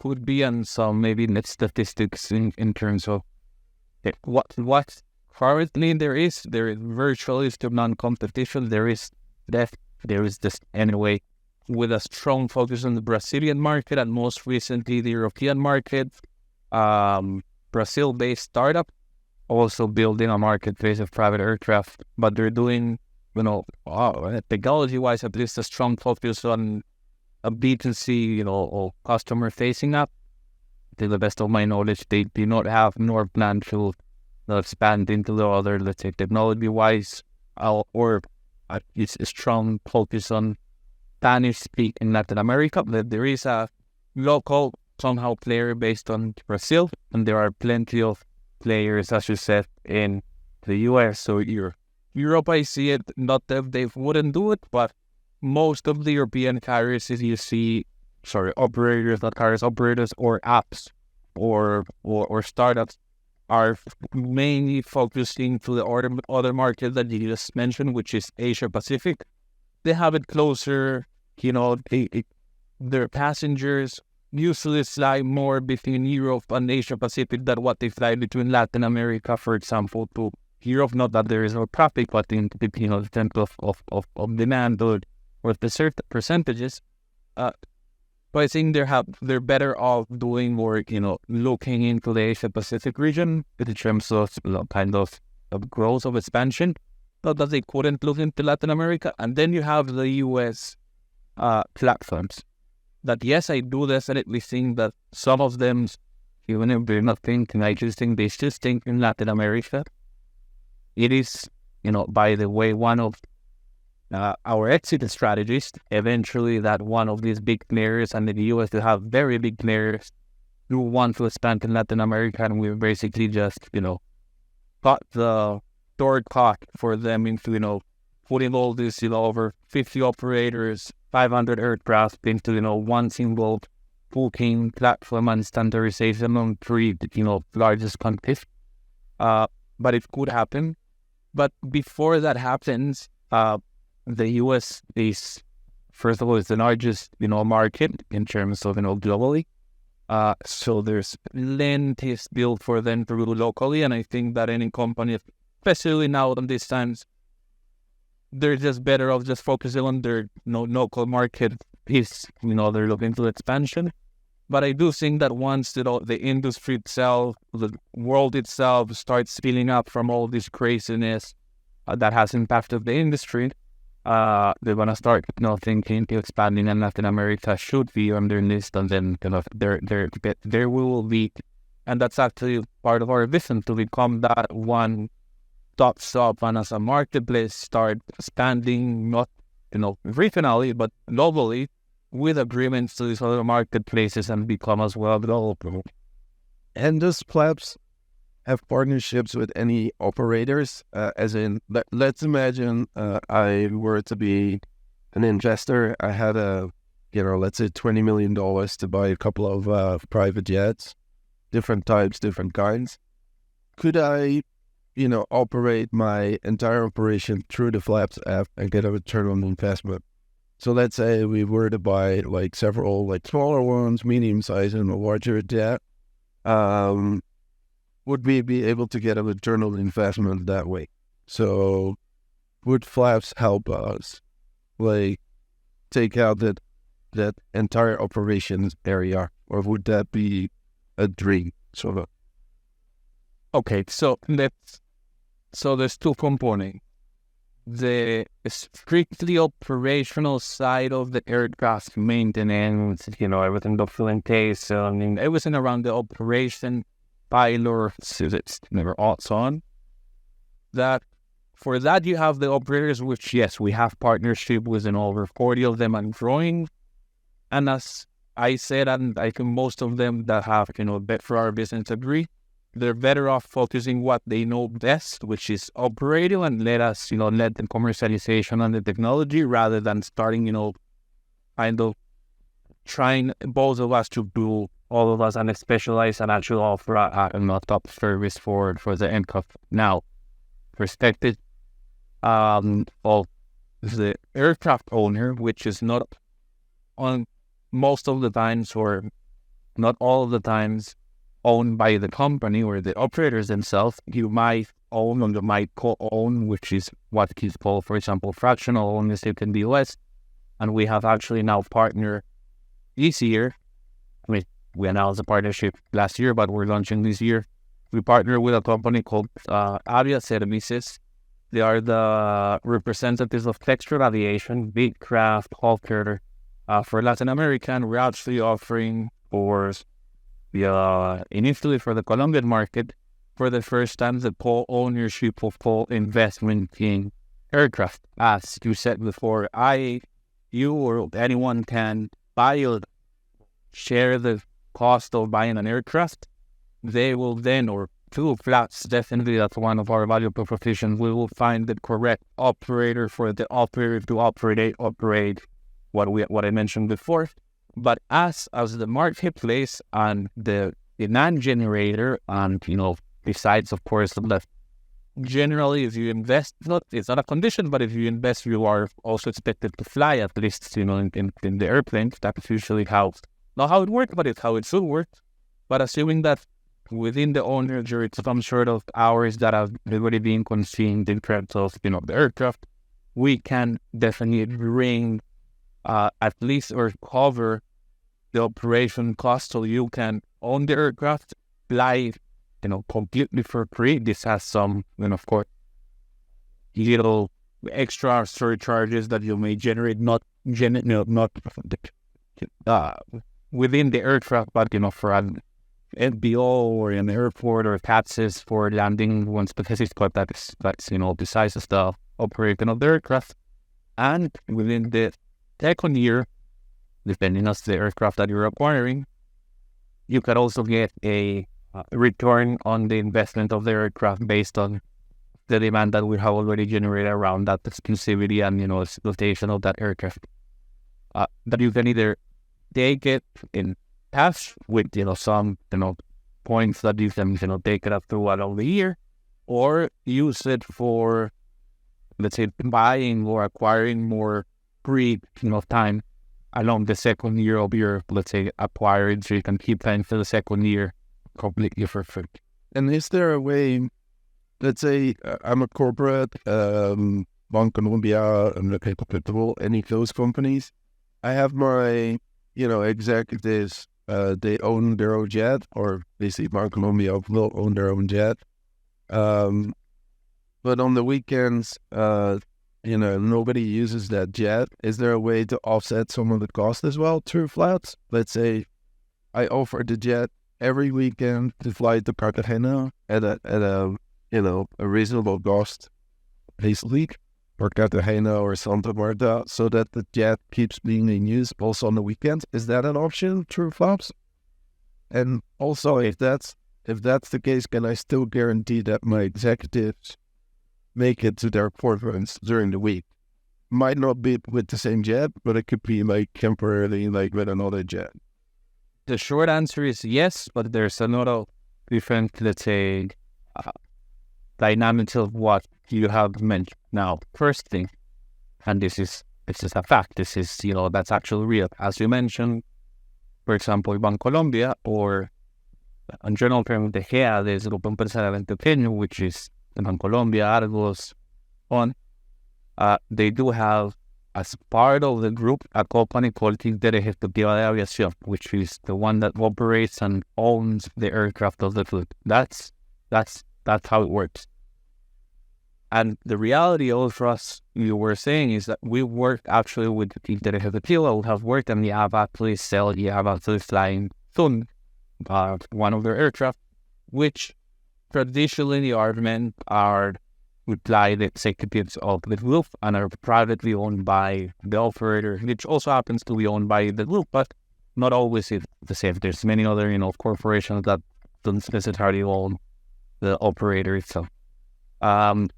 could be, and some maybe net statistics in terms of what currently there is virtually still non-competition. There is depth. There is just anyway with a strong focus on the Brazilian market and most recently the European market. Brazil-based startup also building a marketplace of private aircraft, but they're doing, technology-wise, at least a strong focus on a B2C, or customer-facing app. To the best of my knowledge, they do not have nor plan to expand into the other, let's say, technology-wise, or it's a strong focus on Spanish speak in Latin America. But there is a local somehow player based on Brazil, and there are plenty of players, as you said, in the US or Europe. I see it, not that they wouldn't do it, but most of the European carriers, as you see, operators, not carriers, operators or apps or startups are mainly focusing to the other market that you just mentioned, which is Asia Pacific. They have it closer, their passengers usually fly more between Europe and Asia Pacific than what they fly between Latin America, for example, to Europe. Not that there is no traffic, but in the terms of demand or the certain percentages. But I think they're better off doing more, looking into the Asia Pacific region in terms of kind of growth of expansion. Not that they couldn't look into Latin America. And then you have the US platforms. That yes, I do definitely think that some of them, even if they're not thinking, I just think they still think in Latin America. It is, by the way, one of our exit strategies, eventually that one of these big players, and in the US they have very big players who want to expand in Latin America, and we basically just, got the door cock for them into, putting all this, over 50 operators, 500 aircraft into, one single booking platform and standardization on 3, largest countries. But it could happen. But before that happens, the US is, first of all, is the largest, market in terms of, globally. So there's plenty built for them to do locally. And I think that any company, especially now in these times, they're just better off just focusing on their local market piece. They're looking to expansion. But I do think that once the industry itself, the world itself starts filling up from all this craziness that has impacted the industry, they're going to start thinking to expanding, and Latin America should be on their list, and then there will be, and that's actually part of our vision, to become that one stop shop and as a marketplace start expanding, not regionally but globally, with agreements to these other marketplaces and become as well global. And does Flaps have partnerships with any operators? As in, let's imagine I were to be an investor. I had let's say $20 million to buy a couple of private jets, different types, different kinds. Could I operate my entire operation through the Flaps app and get a return on investment? So let's say we were to buy several smaller ones, medium size, and a larger jet. Would we be able to get a return on investment that way? So would Flaps help us take out that entire operations area, or would that be a dream sort of? Okay, so there's two components. The strictly operational side of the aircraft maintenance, everything documentation, everything around the operation, pilots, it's never on. That for that you have the operators, which yes, we have partnership with over 40 of them and growing. And as I said, and I think most of them that have bet for our business agree, they're better off focusing what they know best, which is operating, and let the commercialization and the technology, rather than starting, kind of trying both of us to do all of us and specialize and actually offer a top service for the end customer. Now, perspective of the aircraft owner, which is not on most of the times, or not all of the times owned by the company or the operators themselves. You might own or you might co-own, which is what is called, for example, fractional ownership in the US. And we have actually now partnered this year. We announced a partnership last year, but we're launching this year. We partner with a company called Aviation. They are the representatives of textured aviation, big craft, hawker. For Latin America, and we're actually offering initially for the Colombian market, for the first time, the co-ownership of co-investment in aircraft. As you said before, you or anyone can buy or share the cost of buying an aircraft. They will then, or two flats, definitely that's one of our value propositions. We will find the correct operator for the operator to operate what I mentioned before. But as the marketplace and the demand generator, and besides, of course, that generally if you invest, it's not a condition, but if you invest, you are also expected to fly, at least in the airplane. That's usually not how it works, but it's how it should work. But assuming that within the owner, there is some sort of hours that have already been consumed in terms of the aircraft, we can definitely bring at least or cover the operation cost, so you can own the aircraft, fly completely for free. This has some, of course, little extra surcharges that you may generate, not within the aircraft, but for an FBO or an airport or taxes for landing one specific spot that's besides the operating of the aircraft. And within the second year, depending on the aircraft that you're acquiring, you can also get a return on the investment of the aircraft based on the demand that we have already generated around that exclusivity and exploitation of that aircraft. That you can either take it in cash with some points that you can take it up throughout all the year, or use it for, let's say, buying or acquiring more free time along the second year of your, let's say, acquired, so you can keep paying for the second year completely for free. And is there a way, let's say I'm a corporate, Colombia, any of those companies, I have my, executives, they own their own jet, or basically Colombia will own their own jet. But on the weekends, nobody uses that jet. Is there a way to offset some of the cost as well through flats? Let's say I offer the jet every weekend to fly to Cartagena at a reasonable cost, basically, or Cartagena or Santa Marta, so that the jet keeps being in use also on the weekends. Is that an option through flaps? And also, if that's the case, can I still guarantee that my executives make it to their conference during the week? Might not be with the same jet, but it could be temporarily with another jet. The short answer is yes, but there's a lot of different, let's say, dynamics of what you have mentioned. Now, first thing, and this is a fact, this is, that's actually real. As you mentioned, for example, in Colombia, or in general terms, the GEA, there's Grupo Empresarial Pequeño, which is in Colombia, Argos, they do have, as part of the group, a company called Innovator de Aviation, which is the one that operates and owns the aircraft of the fleet. That's how it works. And the reality for us, you were saying, is that we work actually with Innovator de Aviation. We have worked, and we have actually flying soon one of their aircraft, which traditionally the airmen would fly the executives of the group and are privately owned by the operator, which also happens to be owned by the group, but not always the same. There's many other, corporations that don't necessarily own the operator itself. And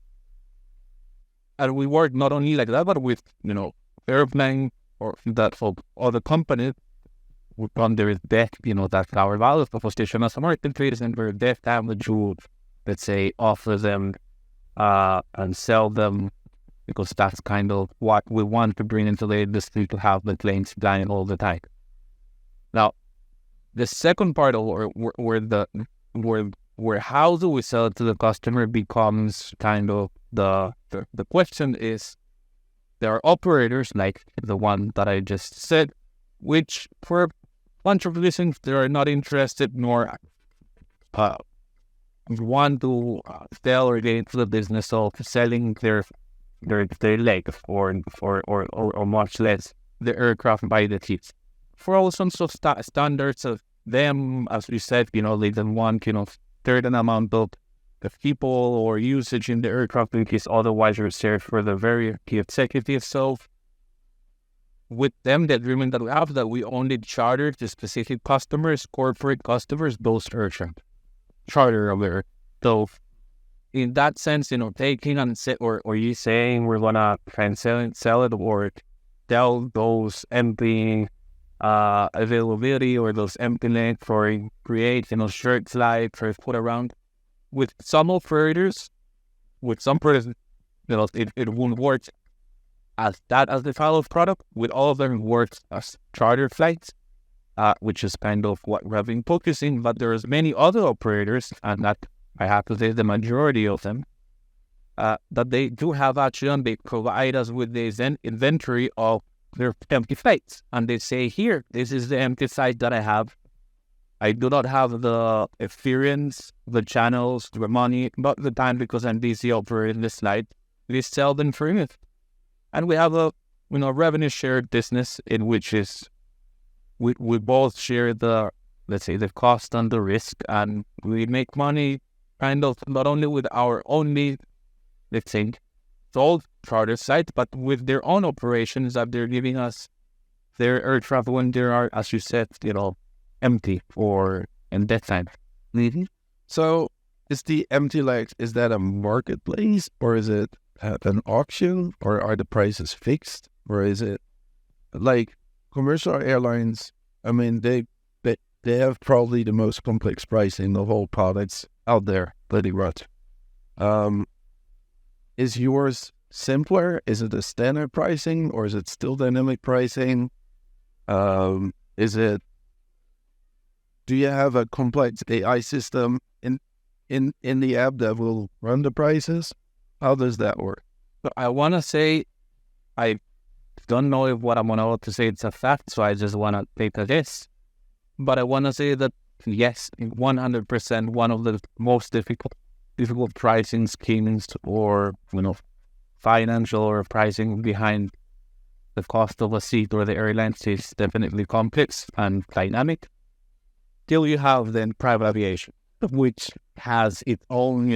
we work not only like that, but with, airplane or that for other companies under debt, that's our value proposition as a marketplace, and we're debt damage to, let's say, offer them and sell them, because that's kind of what we want to bring into the industry, to have the planes flying all the time. Now, The second part of where how do we sell it to the customer becomes kind of the question is, there are operators like the one that I just said, which for a bunch of reasons they are not interested nor want to sell or get into the business of selling their leg or much less the aircraft by the seats. For all sorts of standards of them, as we said, they don't want certain amount of the people or usage in the aircraft which is otherwise reserved for the very key executive. So with them, the agreement that we have that we only charter to specific customers, corporate customers, those aircraft charter over. So in that sense, taking and or you saying we're gonna try and sell it or sell those empty availability or those empty legs or create shirt slides or put around with some operators, with some operators, it won't work as the file of product. With all of them, it works as charter flights, which is kind of what we've been focusing. But there's many other operators, and that I have to say the majority of them, that they do have actually, and they provide us with this inventory of their empty flights, and they say, here, this is the empty site that I have. I do not have the experience, the channels, the money, not the time because I'm busy operating the slide. We sell them for it. And we have a revenue shared business in which is we both share the, let's say, the cost and the risk, and we make money kind of not only with our only, let's say, sold charter site, but with their own operations that they're giving us their air travel when they are, as you said, empty or in that time. Mm-hmm. So is the empty legs, is that a marketplace or is it an auction, or are the prices fixed, or is it like commercial airlines? I mean, they have probably the most complex pricing of all products out there, pretty much. Is yours simpler? Is it a standard pricing, or is it still dynamic pricing? Do you have a complex AI system in the app that will run the prices? How does that work? So I want to say, I don't know if what I'm about to say it's a fact, so I just want to take a guess. But I want to say that, yes, 100%, one of the most difficult pricing schemes or, financial or pricing behind the cost of a seat or the airlines is definitely complex and dynamic. Till you have then private aviation, which has its own,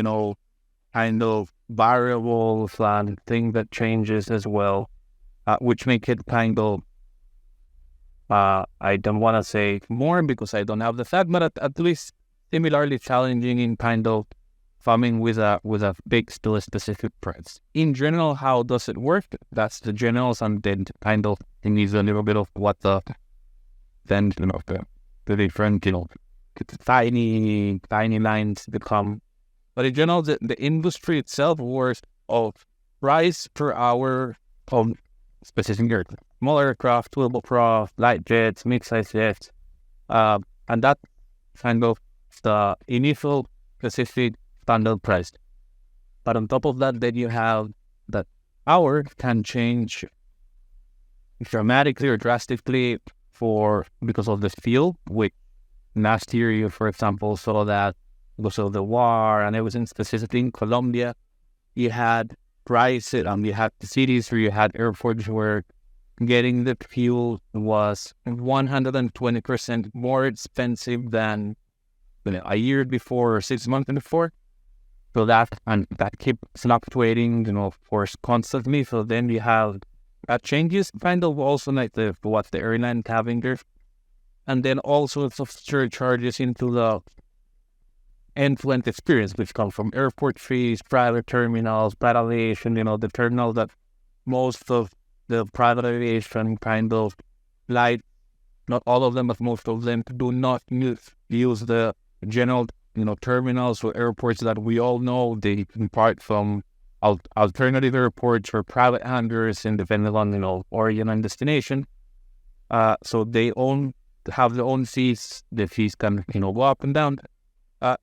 kind of variables and thing that changes as well, which make it kind of, I don't want to say more because I don't have the fact, but at least similarly challenging in kind of farming with a big, still a specific price. In general, how does it work? That's the generals, and then kind of it needs a little bit of what the different, tiny lines become. But in general, the industry itself works of price per hour of specific aircraft. Small aircraft, turboprop, light jets, mid-size jets. And that kind of the initial specific standard price. But on top of that, then you have that hour can change dramatically or drastically because of the fuel, which last year you, for example, saw that because of the war and everything, specifically in Colombia, you had prices, you had the cities where you had airports where getting the fuel was 120% more expensive than a year before or 6 months before. So that keeps fluctuating, of course, constantly. So then you have that changes kind of also like what the airline having there. And then all sorts of surcharges into the end-to-end experience, which come from airport fees, private terminals, private aviation, the terminal that most of the private aviation kind of flight, not all of them, but most of them do not use the general, terminals or airports that we all know. They depart from alternative airports or private handlers, and depending on, origin and destination. So they own have their own fees. The fees can, go up and down.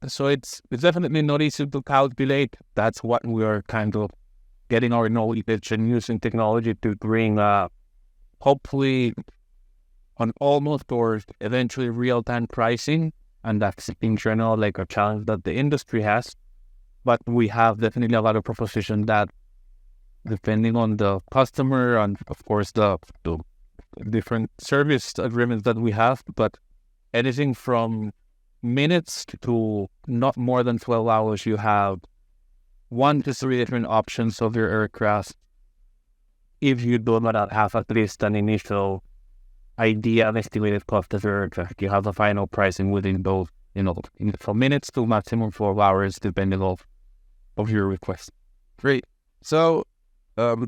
So it's definitely not easy to calculate. That's what we're kind of getting our knowledge and using technology to bring, hopefully, on almost or eventually real-time pricing. And that's in general like a challenge that the industry has. But we have definitely a lot of propositions that, depending on the customer and of course the different service agreements that we have, but anything from minutes to not more than 12 hours, you have 1 to 3 different options of your aircraft. If you do not have at least an initial idea and estimated cost of your aircraft, you have the final pricing within those, from minutes to maximum 12 hours, depending of your request. Great. So,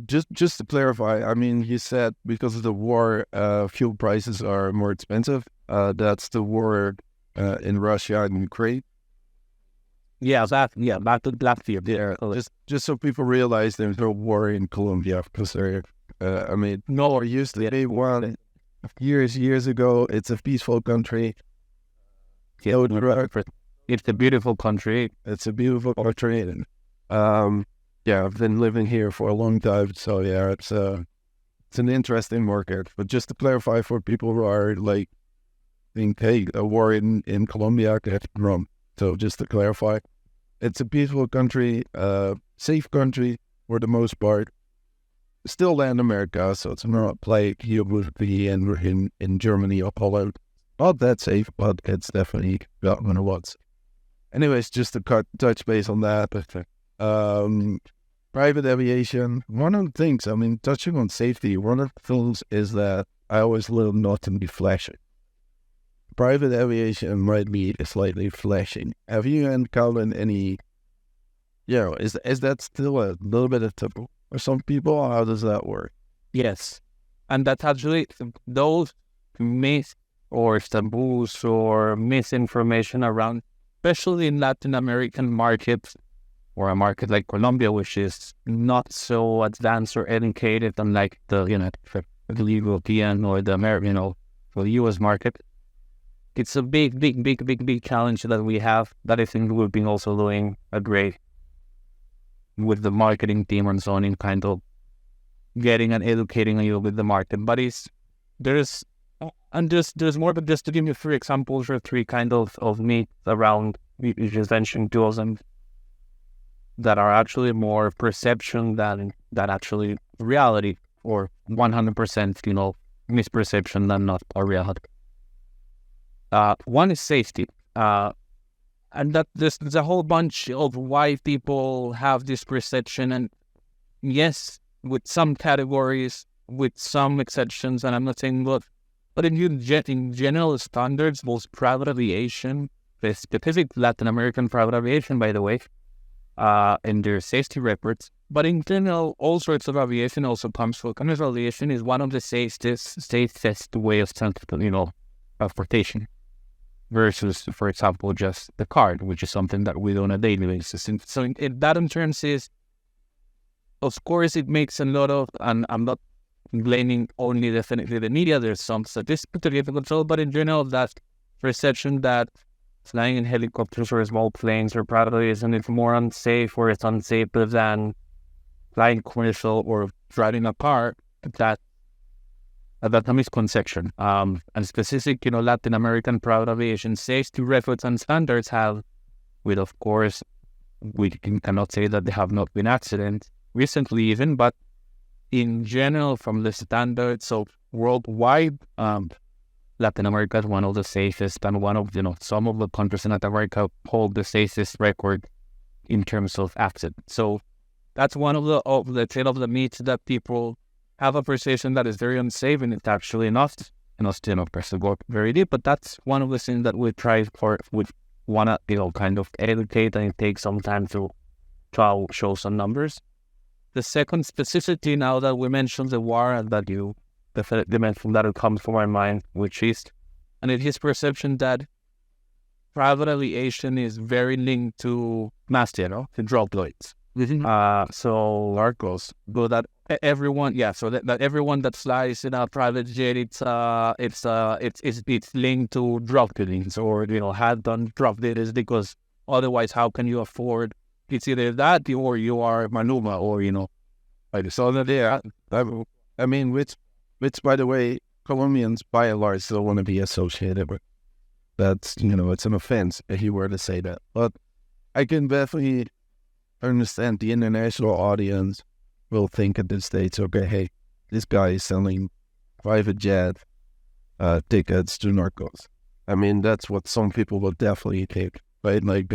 just to clarify, I mean, you said because of the war, fuel prices are more expensive. That's the war in Russia and Ukraine. Back to last year. Yeah, just so people realize there's no war in Colombia because there, no, there used to be one years ago. It's a peaceful country. Yeah, it's a beautiful country. It's a beautiful country. And, I've been living here for a long time, so yeah, it's an interesting market. But just to clarify for people who are like, think, hey, a war in Colombia could have wrong. So just to clarify, it's a peaceful country, safe country for the most part. Still Latin America, so it's not like you would be in Germany or Poland. Not that safe, but it's definitely better than it was. Anyways, just to touch base on that. Private aviation, one of the things, touching on safety, one of the things is that I always live not to be flashing. Private aviation might be slightly flashing. Have you encountered any, is that still a little bit of taboo for some people? How does that work? Yes. And that's actually those myths or taboos or misinformation around, especially in Latin American markets, or a market like Colombia, which is not so advanced or educated, unlike the European or the American, for the U.S. market. It's a big challenge that we have. That I think we've been also doing a great with the marketing team and so on, in kind of getting and educating you with the market. But there's more, but just to give you 3 examples or 3 kind of myths around, you just mentioned 2 of them, that are actually more perception than actually reality, or 100%, misperception than not a reality. One is safety, and that there's a whole bunch of why people have this perception, and yes, with some categories, with some exceptions, and I'm not saying but in general standards, both private aviation, the specific Latin American private aviation, by the way, in their safety reports, but in general, all sorts of aviation also comes from commercial aviation is one of the safest way of transportation, versus, for example, just the car, which is something that we do on a daily basis. And so that in terms is, of course, it makes a lot of, and I'm not blaming only definitely the media, there's some statistics to get control, but in general, that perception that flying in helicopters or small planes or probably isn't more unsafe, or it's unsafer than flying commercial or driving a car, that's a misconception. And specific, Latin American private aviation safety records and standards have, with, of course, we cannot say that there have not been accidents recently even, but in general, from the standards of worldwide, Latin America is one of the safest, and one of, some of the countries in Latin America hold the safest record in terms of accidents. So that's one of the tail of the myths, that people have a perception that is very unsafe, and it's actually not. And us, press to go very deep, but that's one of the things that we try for, we want to, kind of educate, and it takes some time to try to show some numbers. The second, specifically, now that we mentioned the war, and that you definitely mentioned, that it comes from my mind, which is, and it is perception that private aviation is very linked to mafia, to drug lords. So Narcos. so that everyone, yeah, so that everyone that flies in a private jet, it's linked to drug dealings, or had done drug dealings, because otherwise, how can you afford? It's either that or you are Manuma, or like so that Yeah, I mean, which by the way, Colombians by and large don't want to be associated with. That's it's an offense if you were to say that. But I can definitely understand the international audience will think at this stage, okay, hey, this guy is selling private jet tickets to narcos. I mean, that's what some people will definitely think, right? Like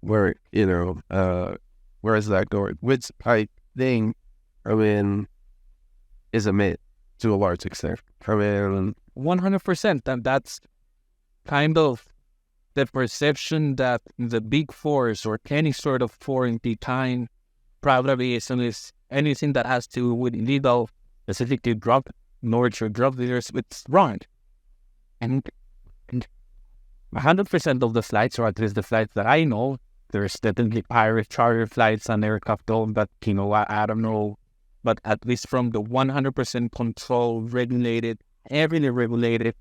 where where is that going? Which I think, I mean, is a myth to a large extent. I mean, 100%, and that's kind of the perception that the big fours or any sort of foreign kind private aviation is anything that has to do with illegal, specifically drug knowledge or drug dealers. It's wrong. And 100% of the flights, or at least the flights that I know, there's definitely pirate charter flights and aircraft that I don't know, but at least from the 100% controlled, regulated, heavily regulated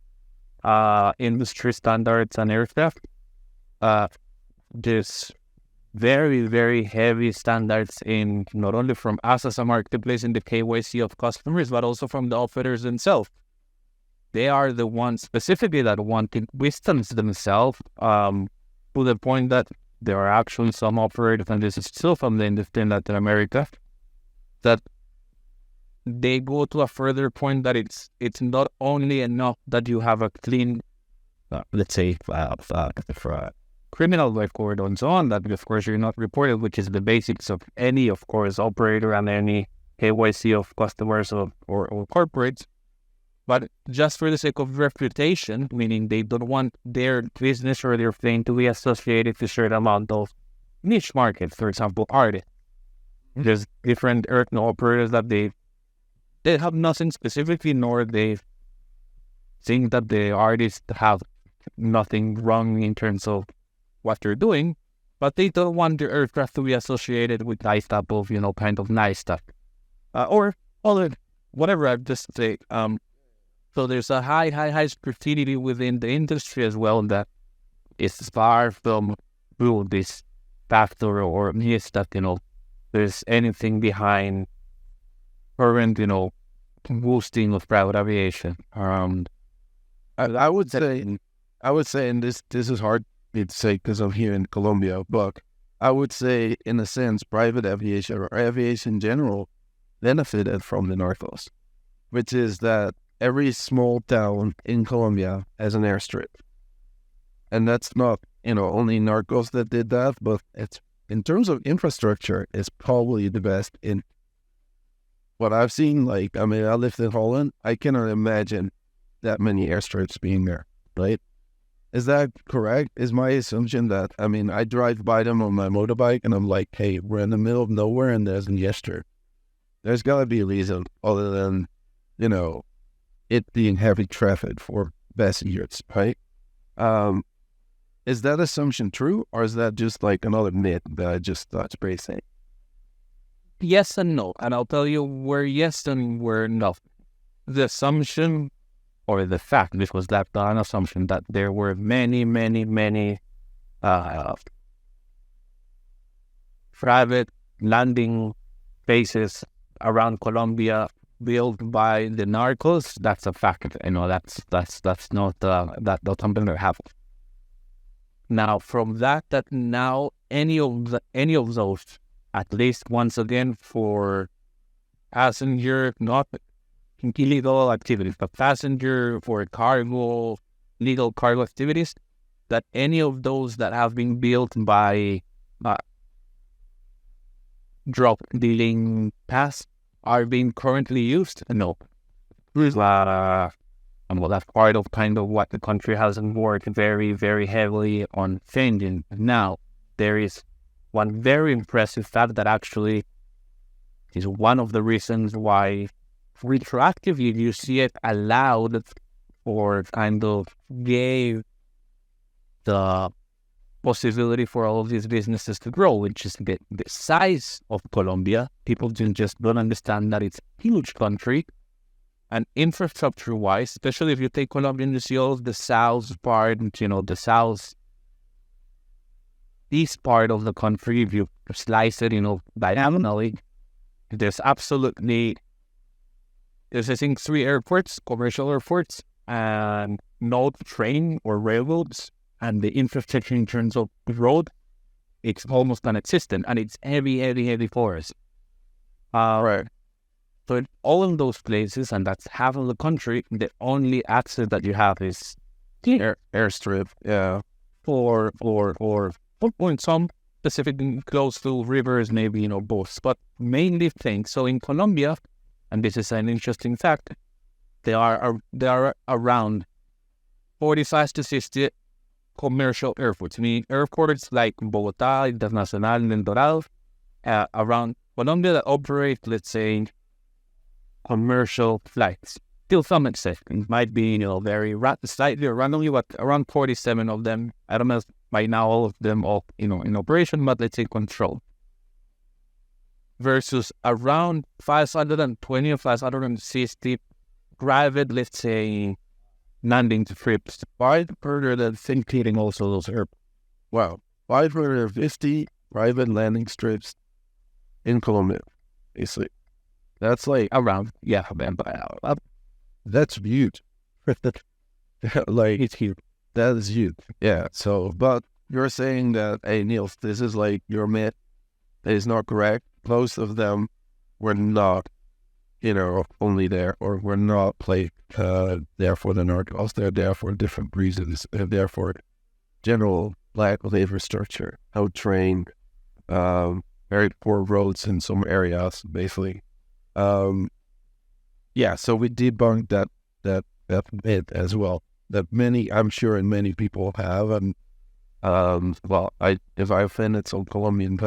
industry standards and aircraft, there's very, very heavy standards in not only from us as a marketplace in the KYC of customers, but also from the operators themselves. They are the ones specifically that want to distance themselves to the point that there are actually some operators, and this is still from the industry in Latin America, that they go to a further point that it's not only enough that you have a clean, let's say, criminal record and so on, that of course you're not reported, which is the basics of any, of course, operator and any KYC of customers or corporates. But just for the sake of reputation, meaning they don't want their business or their thing to be associated to a certain amount of niche markets, for example, artists. There's different operators that they have nothing specifically, nor they think that the artists have nothing wrong in terms of what they're doing, but they don't want their aircraft to be associated with nice type of, kind of nice stuff. Or other, whatever I've just say. So there's a high scrutiny within the industry as well that is far from this factor or myth that, there's anything behind current, boosting of private aviation. I would say, and this is hard to say because I'm here in Colombia, but I would say, in a sense, private aviation or aviation in general benefited from the narcos, which is that every small town in Colombia has an airstrip. And that's not, only narcos that did that, but it's, in terms of infrastructure, it's probably the best in what I've seen. Like, I mean, I lived in Holland. I cannot imagine that many airstrips being there, right? Is that correct? Is my assumption that, I mean, I drive by them on my motorbike and I'm like, hey, we're in the middle of nowhere and there's an airstrip. There's got to be a reason other than, it being heavy traffic for passengers, right? Is that assumption true, or is that just like another myth that I just thought pretty safe? Yes and no, and I'll tell you where yes and where no. The assumption, or the fact, this was left on assumption that there were many private landing bases around Colombia built by the narcos. That's a fact. That's not something that happened. Now, from that now any of those, at least once again for passenger, not illegal activities, but passenger for cargo, legal cargo activities, that any of those that have been built by drug dealing past are being currently used? No. And well, that's part of kind of what the country hasn't worked very, very heavily on changing. Now, there is one very impressive fact that actually is one of the reasons why retroactively you see it allowed, or kind of gave the possibility for all of these businesses to grow, which is the size of Colombia. People just don't understand that it's a huge country. And infrastructure-wise, especially if you take Colombia and you see all of the south part, the south east part of the country, if you slice it, diagonally, there's I think 3 airports, commercial airports, and no train or railroads, and the infrastructure in terms of road, it's almost non-existent, and it's heavy forest. Right. So in all of those places, and that's half of the country, the only access that you have is Airstrip. Yeah. or in some specific close to rivers, maybe, boats, but mainly things. So in Colombia, and this is an interesting fact, there are around 45 to 60 commercial airports. I mean, airports like Bogotá, Internacional, and Doral, around Colombia that operate, let's say, commercial flights. Till some extent, it might be, slightly randomly, but around 47 of them. I don't know if by now all of them are, in operation, but let's say control. Versus around 520 or 560 private, let's say, landing trips. Why further than including also those airports? Wow. 550 private landing strips in Colombia, basically. That's like Around, yeah, that's huge. Like it's huge. that is huge. Yeah. So, but you're saying that, hey, Niels, this is like your myth. That is not correct. Most of them were not, only there, or were not there for the narcos. They're there for different reasons. They're there for general lack of infrastructure, no train, very poor roads in some areas, basically. Yeah, so we debunked that myth as well. That I'm sure many people have, and if I offended some Colombians,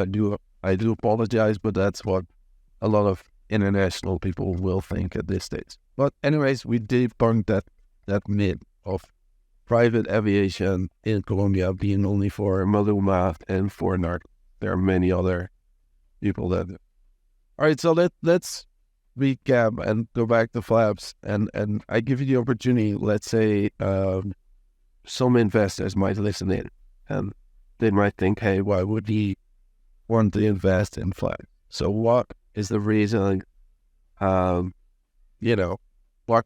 I do apologize, but that's what a lot of international people will think at this stage. But anyways, we debunked that myth of private aviation in Colombia being only for Maluma and for narc. There are many other people that. All right, so let's recap and go back to flaps, and I give you the opportunity. Let's say some investors might listen in, and they might think, hey, why would he want to invest in flaps? So what is the reason? What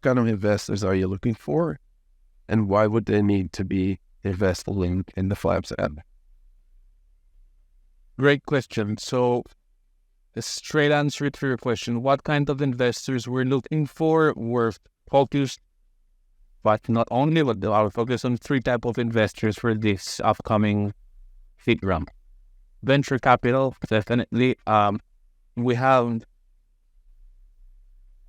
kind of investors are you looking for, and why would they need to be investing in the flaps app? Great question. So the straight answer to your question, what kind of investors we're looking for? We're focused, but not only, but our focus on 3 types of investors for this upcoming seed round. Venture capital, definitely. We have,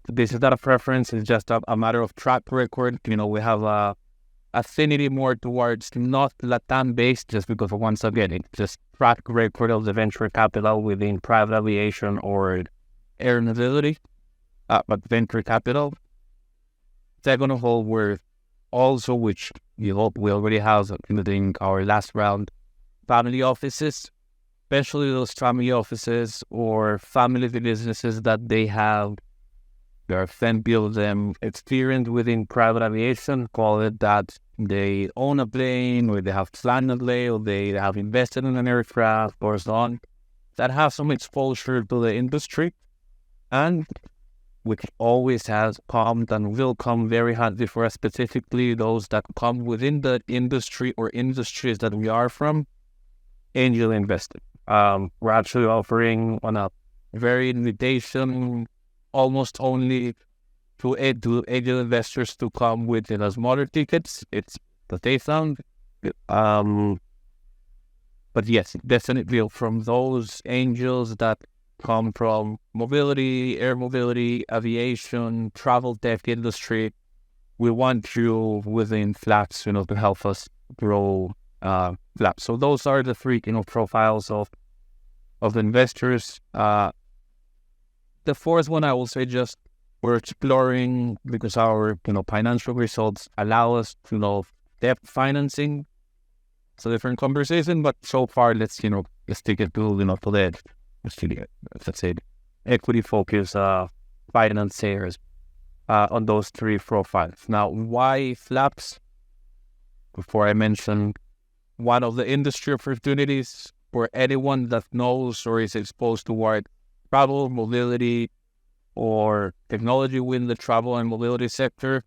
this is not a preference, it's just a matter of track record. We have a affinity more towards not Latam based, just because once again, it's just track record of the venture capital within private aviation or air mobility, but venture capital. Second of all, we're also, which we already have in our last round, family offices, especially those family offices or family businesses that they have their fan build them experience within private aviation, call it that they own a plane, or they have planned a plane, or they have invested in an aircraft, or so on, that have some exposure to the industry, and which always has come and will come very handy for us, specifically those that come within the industry or industries that we are from, angel investing. We're actually offering on a very invitation, almost only to angel investors to come with smaller tickets. It's that they found. But yes, definitely from those angels that come from mobility, air mobility, aviation, travel tech industry, we want you within flaps, to help us grow flaps. So those are the 3, profiles of investors. The 4th one, I will say, just we're exploring because our financial results allow us to debt financing. It's a different conversation, but so far, let's take it to, to the, let's say, equity focus, financiers, on those three profiles. Now, why flaps? Before I mention one of the industry opportunities for anyone that knows or is exposed toward travel, mobility, or technology within the travel and mobility sector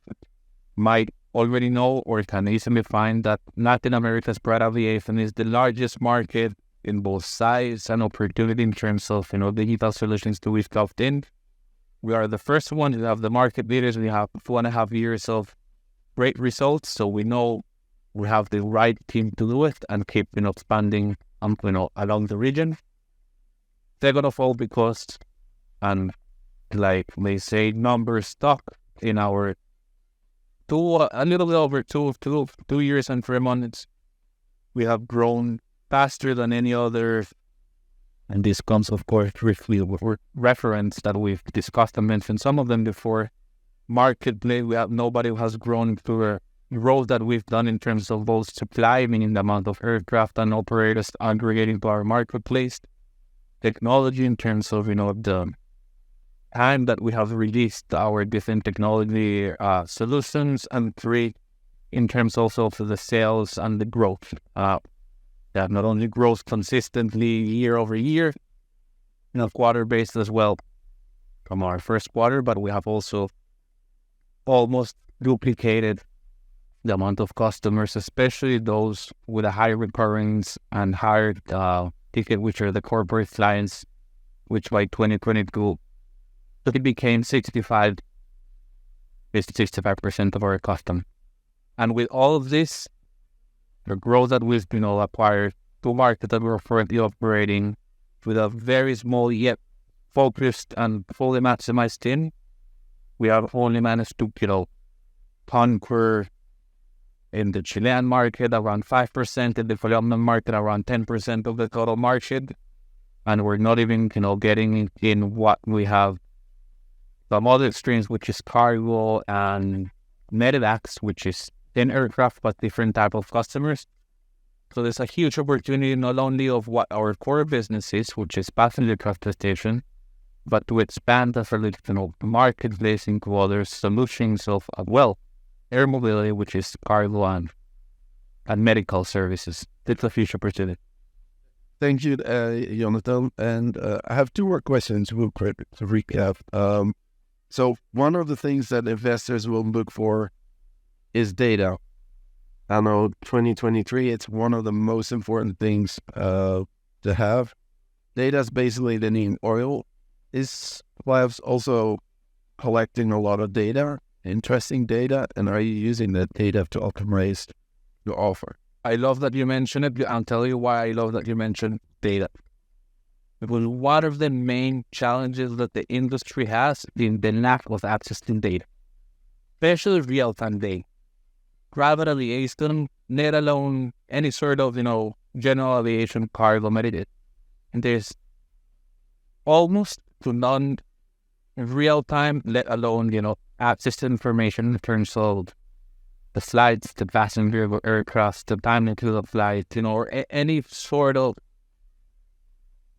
might already know or can easily find that Latin America's private aviation is the largest market in both size and opportunity in terms of, digital solutions to we've tapped in. We are the first one to have the market leaders. We have 2.5 years of great results, so we know we have the right team to do it and keep, expanding, along the region. Second of all, because, and like they say, numbers stuck in our a little bit over two years and 3 months, we have grown faster than any other. And this comes, of course, briefly with reference that we've discussed and mentioned some of them before. Marketplace, nobody who has grown to a growth that we've done in terms of both supply, meaning the amount of aircraft and operators aggregating to our marketplace. Technology in terms of, the time that we have released our different technology solutions, and 3, in terms also of the sales and the growth. That not only grows consistently year over year, quarter based as well from our first quarter, but we have also almost duplicated the amount of customers, especially those with a high recurrence and higher ticket, which are the corporate clients, which by 2022, it became 65% of our custom. And with all of this, the growth that we've acquired to market that we're currently operating with a very small yet focused and fully maximized team, we have only managed to, conquer in the Chilean market around 5%, in the Colombian market around 10% of the total market, and we're not even, getting in what we have some other streams, which is cargo and medevacs, which is 10 aircraft, but different type of customers. So there's a huge opportunity not only of what our core business is, which is passenger transportation, but to expand as a marketplace into other solutions of, air mobility, which is cargo and medical services. It's a huge opportunity. Thank you, Jonathan. And I have 2 more questions real quick to recap. So one of the things that investors will look for is data. I know 2023, it's one of the most important things to have. Data is basically the new oil. Is Labs also collecting a lot of data, interesting data, and are you using that data to optimize your offer? I love that you mentioned it. I'll tell you why I love that you mentioned data. Because one of the main challenges that the industry has is the lack of access to data, especially real-time data. Private aviation, let alone any sort of, general aviation, cargo, medical. And there's almost to none real-time, let alone, access to information in terms of the flights, the passenger aircraft, the time into the flight, or any sort of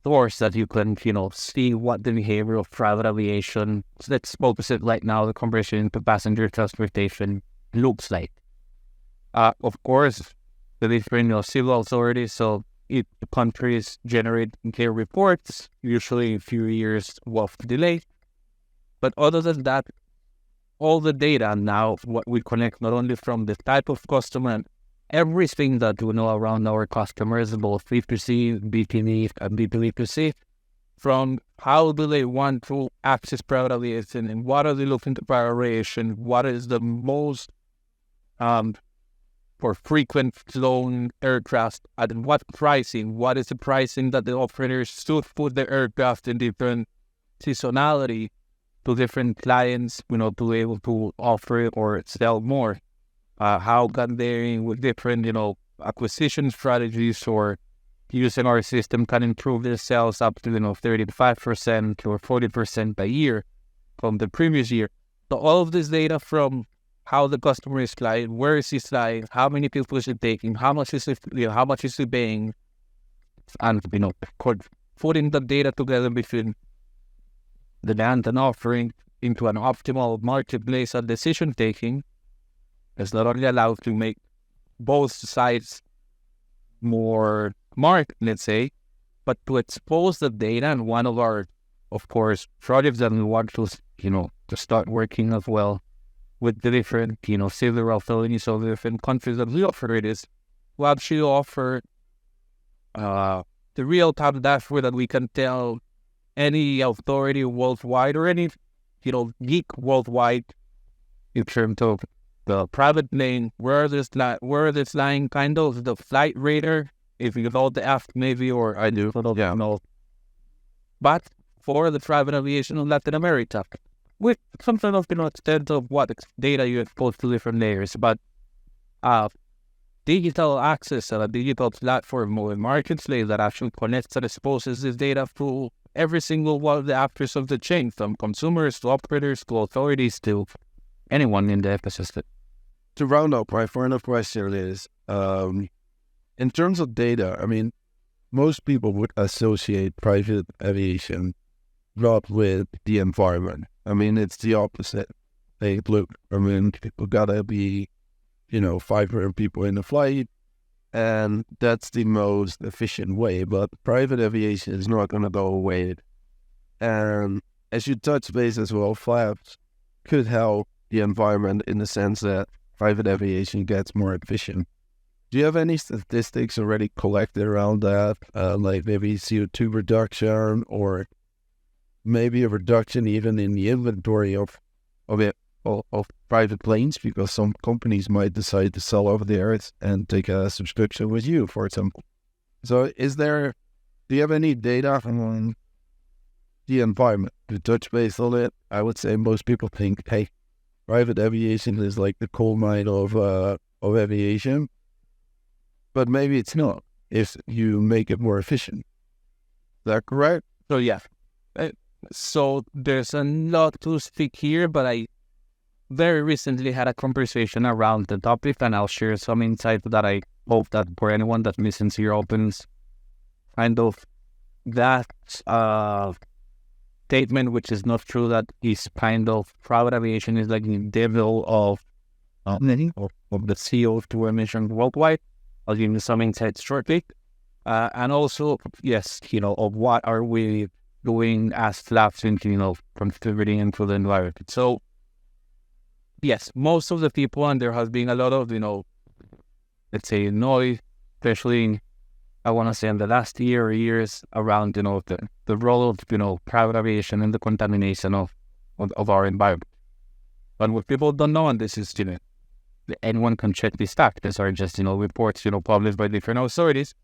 source that you can, see what the behavior of private aviation, so let's focus it right now, the conversion into passenger transportation looks like. Of course, the different civil authorities, so the countries generate clear reports, usually a few years of delay. But other than that, all the data now, what we connect not only from the type of customer, everything that we know around our customers, both B2C, B2B, and B2B2C, from how do they want to access private aviation and what are they looking to private aviation, what is the most for frequent flown aircraft, and what pricing, what is the pricing that the operators should put the aircraft in different seasonality to different clients, to be able to offer or sell more. How can they, with different, acquisition strategies or using our system, can improve their sales up to, 35% or 40% a year from the previous year. So all of this data from how the customer is flying, where is he flying, how many people is he taking, how much is he paying, and putting the data together between the demand and offering into an optimal marketplace and decision taking is not only allowed to make both sides more marked, let's say, but to expose the data. And one of our, of course, projects that we want to start working as well with the different, civil authorities of the different countries that we operate is we actually offer the real-time dashboard that we can tell any authority worldwide or any, geek worldwide in terms of the private plane, where it's flying, kind of the flight radar, if you know the app maybe, or I do, but for the private aviation in Latin America, with some sort of, extent of what data you expose to different layers, but digital access and a digital platform or a marketplace that actually connects and exposes this data to every single one of the actors of the chain, from consumers to operators to authorities to anyone in the ecosystem. To round up, my final question is, in terms of data, I mean, most people would associate private aviation not with the environment. I mean, it's the opposite. They look, people gotta be, 500 people in a flight, and that's the most efficient way. But private aviation is not gonna go away. And as you touch base as well, flaps could help the environment in the sense that private aviation gets more efficient. Do you have any statistics already collected around that, like maybe CO2 reduction, or maybe a reduction even in the inventory of private planes, because some companies might decide to sell off theirs and take a subscription with you, for example? So do you have any data on the environment to touch base on it? I would say most people think, hey, private aviation is like the coal mine of aviation, but maybe it's not if you make it more efficient. Is that correct? So yeah, so there's a lot to speak here, but I very recently had a conversation around the topic, and I'll share some insights that I hope that for anyone that listens here opens kind of that statement, which is not true, that is kind of private aviation is like the devil of the CO2 emissions worldwide. I'll give you some insights shortly. And also, yes, of what are we doing as flaps into, contributing into the environment. So, yes, most of the people, and there has been a lot of, let's say, noise, especially I want to say in the last year or years around, the role of, private aviation and the contamination of our environment. But what people don't know, and this is, anyone can check these facts. These are just, reports, published by different authorities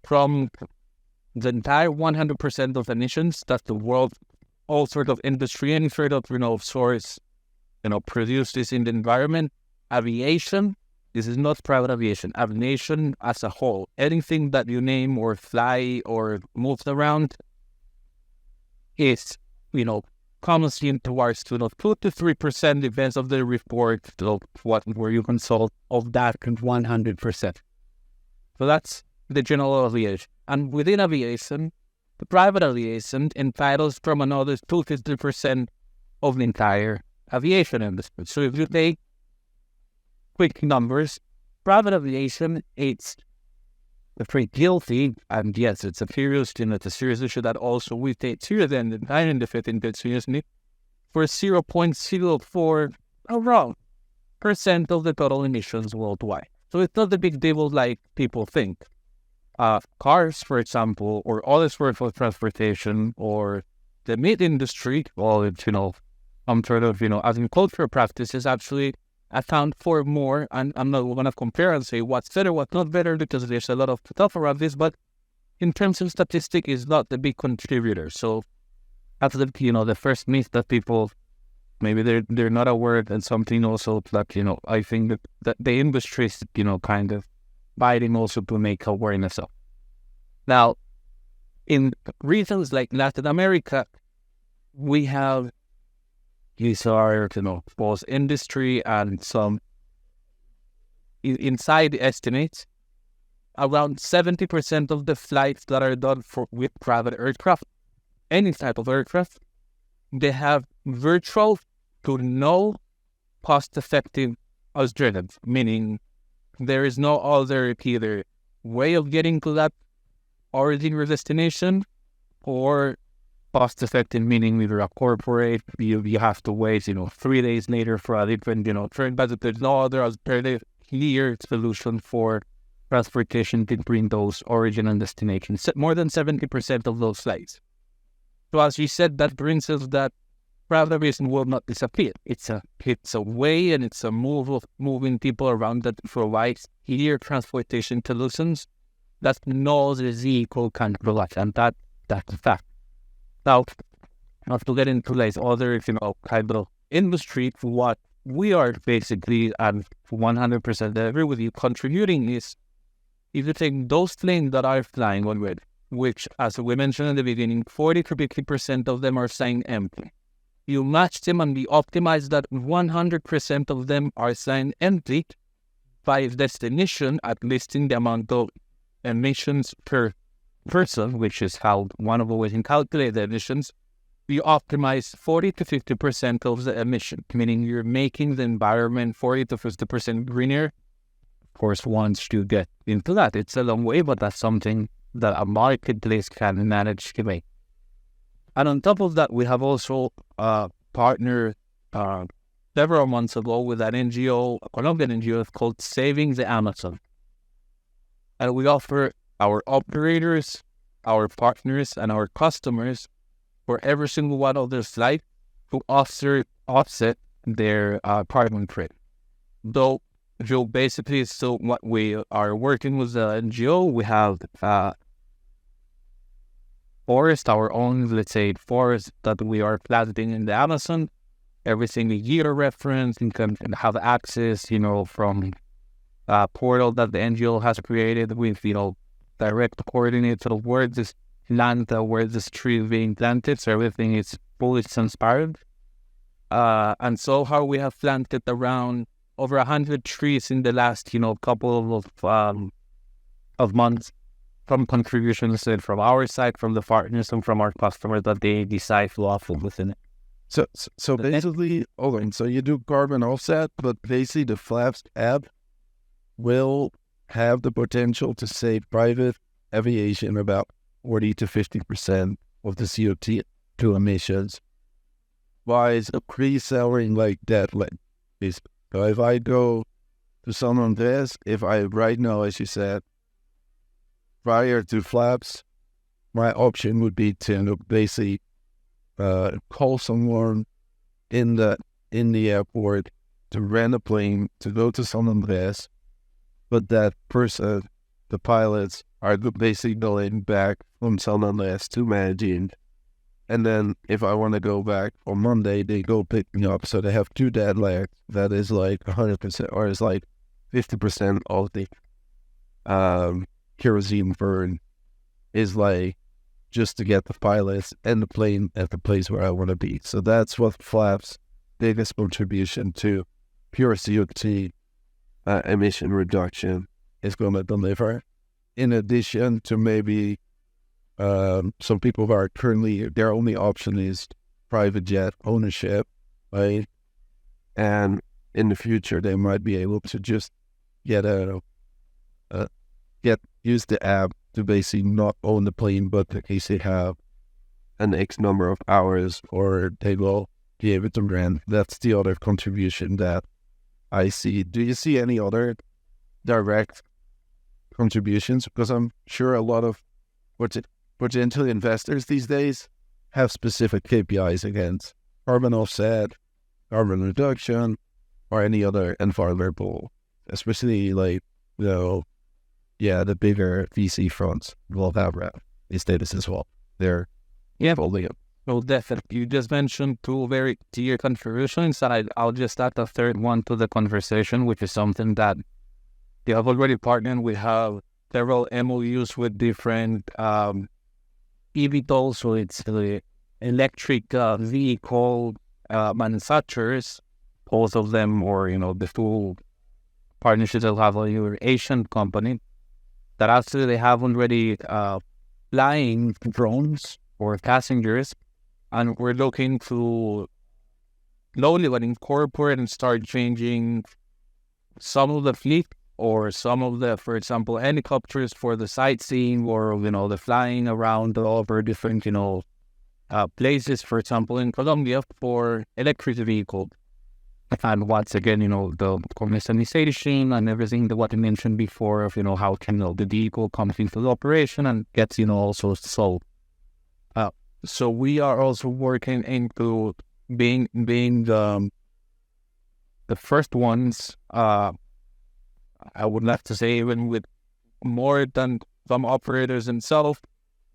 from the entire 100% of emissions that the world, all sort of industry, any sort of, source, produces in the environment. Aviation, this is not private aviation. Aviation as a whole, anything that you name or fly or moves around is, comes in towards 2 to 3%, depends of the report of where you consult, of that 100%. So that's the general aviation. And within aviation, the private aviation entitles from another 2-3% of the entire aviation industry. So if you take quick numbers, private aviation, it's pretty guilty, and yes, it's a serious, it's a serious issue that also we take seriously, and I identify it seriously, for 0.04 around % of the total emissions worldwide. So it's not a big deal like people think. Cars, for example, or other sorts of transportation, or the meat industry, well, it's, some sort of, agricultural practices actually account for more, and I'm not going to compare and say what's better, what's not better, because there's a lot of stuff around this, but in terms of statistic, is not the big contributor. So that's the first myth that people, maybe they're not aware, and something also that, I think that the industry is, kind of biting also to make awareness of. Now, in regions like Latin America, we have These are, both industry and some inside estimates. Around 70% of the flights that are done with private aircraft, any type of aircraft, they have virtual to no cost-effective alternatives, meaning there is no other either way of getting to that origin or destination, or cost-effective, meaning either a corporate, you have to wait, 3 days later for a different, train, but there's no other alternative clear solution for transportation between those origin and destination. More than 70% of those flights. So as you said, that brings us that private aviation will not disappear. It's a way, and it's a move of moving people around that provides clear transportation solutions that no other vehicle can provide, and that's a fact. Now, not to get into like other, kind of industry, what we are basically, and 100% agree with you, contributing is, if you take those planes that are flying on red, which, as we mentioned in the beginning, 40 to 50% of them are flying empty. You match them and we optimize that 100% of them are flying empty by destination, at least in the amount of emissions per person, which is how one of the ways to calculate the emissions. We optimize 40 to 50% of the emission, meaning you're making the environment 40 to 50% greener. Of course, once you get into that, it's a long way, but that's something that a marketplace can manage to make. And on top of that, we have also partnered several months ago with an NGO, a Colombian NGO called Saving the Amazon. And we offer our operators, our partners, and our customers for every single one of their flights to offset their carbon print. Though, basically, so what we are working with the NGO, we have forest, our own, let's say, forest that we are planting in the Amazon every single year reference, and can have access, from a portal that the NGO has created with, direct coordinates of where this land, where this tree is being planted, so everything is fully transparent. And so how we have planted around over 100 trees in the last, couple of months, from contributions from our side, from the partners, and from our customers that they decide to offer within it. So basically, so you do carbon offset, but basically the Flaps app will have the potential to save private aviation about 40 to 50% of the CO2 emissions by pre-selling like that. So if I go to San Andres, right now, as you said, prior to Flaps, my option would be to basically call someone in the airport to rent a plane to go to San Andres, but that person, the pilots, are basically going back from San Andres to Medellin. And then if I want to go back on Monday, they go pick me up. So they have 2 dead legs. That is like 100%, or it's like 50% of the kerosene burn is like just to get the pilots and the plane at the place where I want to be. So that's what Flaps' biggest contribution to pure CO2 emission reduction is going to deliver. In addition to maybe some people who are currently, their only option is private jet ownership, right? And in the future, they might be able to just use the app to basically not own the plane, but in case they have an X number of hours, or they will be able to rent. That's the other contribution that I see. Do you see any other direct contributions? Because I'm sure a lot of potential investors these days have specific KPIs against carbon offset, carbon reduction, or any other environmental, especially like, the bigger VC funds will have these status as well. They're folding up. Well, definitely. You just mentioned 2 very clear contributions, and I'll just add a third one to the conversation, which is something that they have already partnered. We have several MOUs with different eVTOLs, so it's the electric vehicle manufacturers, both of them, or the two partnerships that have a Asian company, that actually they have already flying drones for passengers, and we're looking to slowly but incorporate and start changing some of the fleet, or some of the, for example, helicopters for the sightseeing, or the flying around over different places, for example in Colombia, for electric vehicles. And once again, the commercialization and everything that what I mentioned before of how can the vehicle comes into operation and gets also sold. So we are also working into being the first ones. I would like to say, even with more than some operators themselves,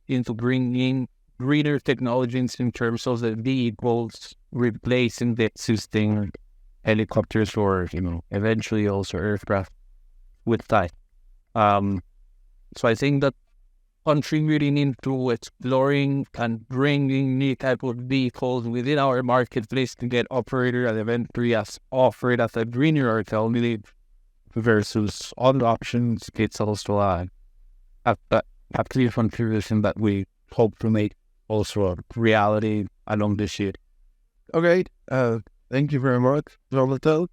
into bringing greener technologies in terms of the vehicles, replacing the existing helicopters, or eventually also aircraft with that. So I think that contributing into exploring and bringing new type of vehicles within our marketplace to get operator and eventually as offered as a greener alternative versus other options, it's also a clear contribution that we hope to make also a reality along this year. Okay, thank you very much, Jonathan.